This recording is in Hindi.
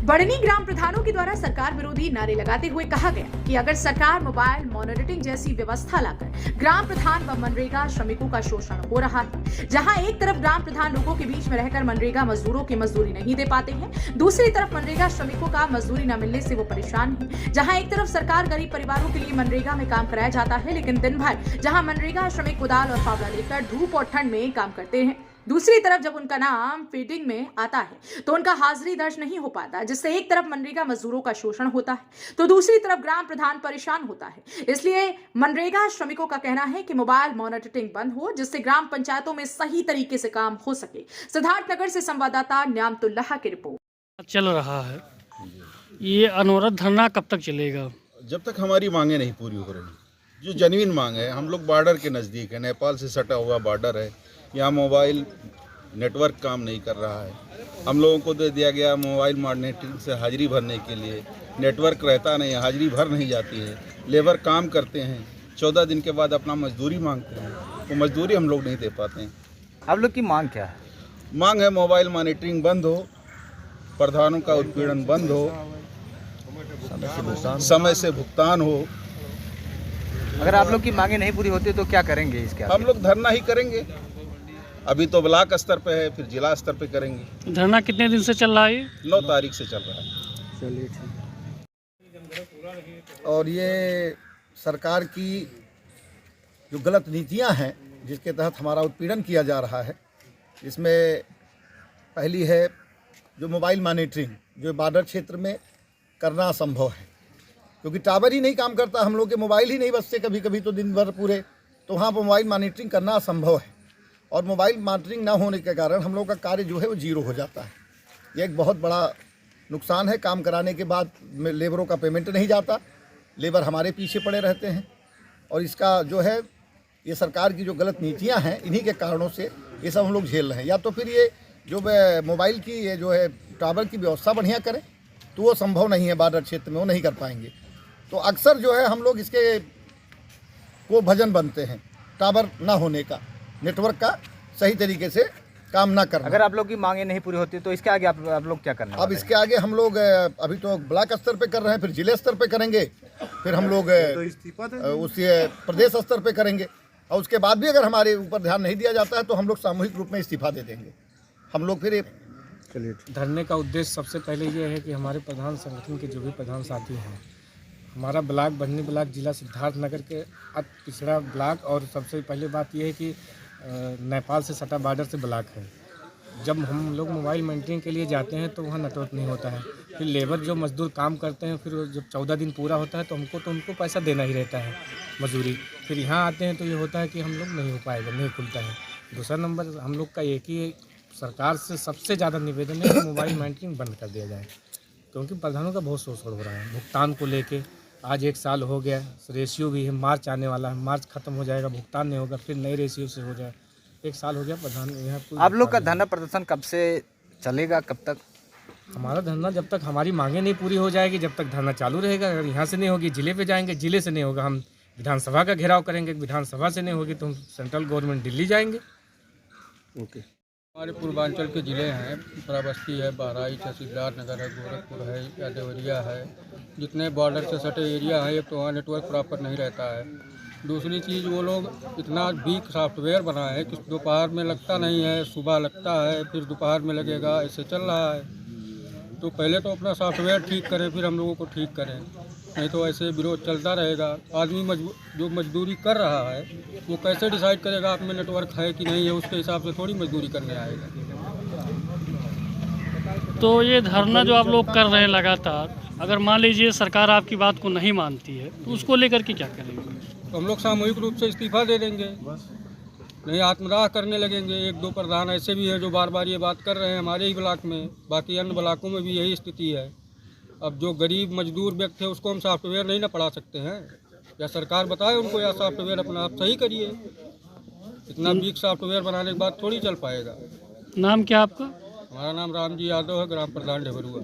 बढ़नी ग्राम प्रधानों के द्वारा सरकार विरोधी नारे लगाते हुए कहा गया कि अगर सरकार मोबाइल मॉनिटरिंग जैसी व्यवस्था लाकर ग्राम प्रधान व मनरेगा श्रमिकों का शोषण हो रहा है। जहां एक तरफ ग्राम प्रधान लोगों के बीच में रहकर मनरेगा मजदूरों की मजदूरी नहीं दे पाते हैं, दूसरी तरफ मनरेगा श्रमिकों का मजदूरी न मिलने से वो परेशान है। जहां एक तरफ सरकार गरीब परिवारों के लिए मनरेगा में काम कराया जाता है, लेकिन दिन भर जहां मनरेगा श्रमिक कुदाल और फावड़ा लेकर धूप और ठंड में काम करते हैं, दूसरी तरफ जब उनका नाम फीडिंग में आता है तो उनका हाजिरी दर्ज नहीं हो पाता, जिससे एक तरफ मनरेगा मजदूरों का शोषण होता है तो दूसरी तरफ ग्राम प्रधान परेशान होता है। इसलिए मनरेगा श्रमिकों का कहना है कि मोबाइल मॉनिटरिंग बंद हो, जिससे ग्राम पंचायतों में सही तरीके से काम हो सके। सिद्धार्थनगर से संवाददाता न्यामतुल्लाह की रिपोर्ट। चल रहा है ये अनवरत धरना कब तक चलेगा? जब तक हमारी मांगे नहीं पूरी हो रही। जो जेन्युइन मांग है, हम लोग बॉर्डर के नज़दीक है, नेपाल से सटा हुआ बॉर्डर है, यहाँ मोबाइल नेटवर्क काम नहीं कर रहा है। हम लोगों को दे दिया गया मोबाइल मॉनिटरिंग से हाजिरी भरने के लिए, नेटवर्क रहता नहीं, हाजिरी भर नहीं जाती है। लेबर काम करते हैं, 14 दिन के बाद अपना मजदूरी मांगते हैं, तो मजदूरी हम लोग नहीं दे पाते हैं। आप लोग की मांग क्या है? मांग है मोबाइल मॉनिटरिंग बंद हो, प्रधानों का उत्पीड़न बंद हो, समय से भुगतान हो। अगर आप लोग की मांगे नहीं पूरी होती तो क्या करेंगे इसके आगे? हम लोग धरना ही करेंगे। अभी तो ब्लॉक स्तर पे है, फिर जिला स्तर पे करेंगे। धरना कितने दिन से चल रहा है? 9 तारीख से चल रहा है। चलिए ठीक। और ये सरकार की जो गलत नीतियां हैं, जिसके तहत हमारा उत्पीड़न किया जा रहा है, इसमें पहली है जो मोबाइल मॉनिटरिंग, जो बॉर्डर क्षेत्र में करना असंभव है, क्योंकि टावर ही नहीं काम करता, हम लोग के मोबाइल ही नहीं बचते कभी कभी तो दिन भर पूरे, तो वहाँ पर मोबाइल मॉनिटरिंग करना असंभव है। और मोबाइल मॉनिटरिंग ना होने के कारण हम लोग का कार्य जो है वो जीरो हो जाता है। ये एक बहुत बड़ा नुकसान है। काम कराने के बाद लेबरों का पेमेंट नहीं जाता, लेबर हमारे पीछे पड़े रहते हैं, और इसका जो है ये सरकार की जो गलत नीतियां हैं, इन्हीं के कारणों से ये सब हम लोग झेल रहे हैं। या तो फिर ये जो मोबाइल की ये जो है टावर की व्यवस्था बढ़िया करें, तो वो संभव नहीं है, बॉर्डर क्षेत्र में वो नहीं कर पाएंगे। तो अक्सर जो है हम लोग इसके को भजन बनते हैं, टावर ना होने का, नेटवर्क का सही तरीके से काम ना करना। अगर आप लोग की मांगे नहीं पूरी होती तो इसके आगे आप लोग क्या करना? अब इसके आगे हम लोग अभी तो ब्लॉक स्तर पे कर रहे हैं, फिर जिले स्तर पे करेंगे, फिर हम लोग उस प्रदेश स्तर पे करेंगे, और उसके बाद भी अगर हमारे ऊपर ध्यान नहीं दिया जाता है तो हम लोग सामूहिक रूप में इस्तीफा दे देंगे। हम लोग फिर धरने का उद्देश्य सबसे पहले ये है कि हमारे प्रधान संगठन के जो भी प्रधान साथी हैं, हमारा ब्लॉक बढ़नी ब्लॉक जिला सिद्धार्थनगर के अति पिछड़ा ब्लॉक, और सबसे पहले बात यह है कि नेपाल से सटा बॉर्डर से ब्लॉक है। जब हम लोग मोबाइल मॉनिटरिंग के लिए जाते हैं तो वहाँ नेटवर्क नहीं होता है। फिर लेबर जो मजदूर काम करते हैं, फिर जब 14 दिन पूरा होता है तो उनको पैसा देना ही रहता है मजदूरी। फिर यहाँ आते हैं तो ये होता है कि हम लोग नहीं हो पाएगा, नहीं खुलता है। दूसरा नंबर हम लोग का एक ही सरकार से सबसे ज़्यादा निवेदन है कि मोबाइल मॉनिटरिंग बंद कर दिया जाए, क्योंकि प्रधानों का बहुत शोषण हो रहा है भुगतान को लेके। आज 1 साल हो गया, रेशियो भी है, मार्च आने वाला है, मार्च खत्म हो जाएगा, भुगतान नहीं होगा, फिर नए रेशियो से हो जाए। 1 साल हो गया प्रधान यहाँ। आप लोग का धरना प्रदर्शन कब से चलेगा, कब तक? हमारा धरना जब तक हमारी मांगे नहीं पूरी हो जाएगी, जब तक धरना चालू रहेगा। अगर यहाँ से नहीं होगी जिले पे जाएंगे, जिले से नहीं होगा हम विधानसभा का घेराव करेंगे, विधानसभा से नहीं होगी तो हम सेंट्रल गवर्नमेंट दिल्ली जाएंगे। ओके। हमारे पूर्वांचल के ज़िले हैं, पराबस्ती है, बहराइच है, सिद्धार्थनगर है, गोरखपुर है या देवरिया है। जितने बॉर्डर से सटे एरिया हैं, एक तो वहाँ नेटवर्क प्रॉपर नहीं रहता है। दूसरी चीज़, वो लोग इतना वीक सॉफ्टवेयर बनाए हैं कि दोपहर में लगता नहीं है, सुबह लगता है, फिर दोपहर में लगेगा, ऐसे चल रहा है। तो पहले तो अपना सॉफ्टवेयर ठीक करें, फिर हम लोगों को ठीक करें, नहीं तो ऐसे विरोध चलता रहेगा। आदमी जो मजदूरी कर रहा है वो कैसे डिसाइड करेगा आप में नेटवर्क है कि नहीं है? उसके हिसाब से थोड़ी मजदूरी करने आएगा। तो ये धरना जो आप लोग कर रहे हैं लगातार, अगर मान लीजिए सरकार आपकी बात को नहीं मानती है तो उसको लेकर के क्या करेंगे? तो हम लोग सामूहिक रूप से इस्तीफा दे देंगे, नहीं आत्मदाह करने लगेंगे। 1-2 प्रधान ऐसे भी हैं जो बार बार ये बात कर रहे हैं हमारे ही ब्लॉक में, बाकी अन्य ब्लॉकों में भी यही स्थिति है। अब जो गरीब मजदूर व्यक्ति है उसको हम सॉफ्टवेयर नहीं ना पढ़ा सकते हैं, या सरकार बताए उनको, या सॉफ्टवेयर अपना आप सही करिए। इतना वीक सॉफ्टवेयर बनाने के बाद थोड़ी चल पाएगा। नाम क्या आपका? हमारा नाम रामजी यादव है, ग्राम प्रधान ढेबरुआ।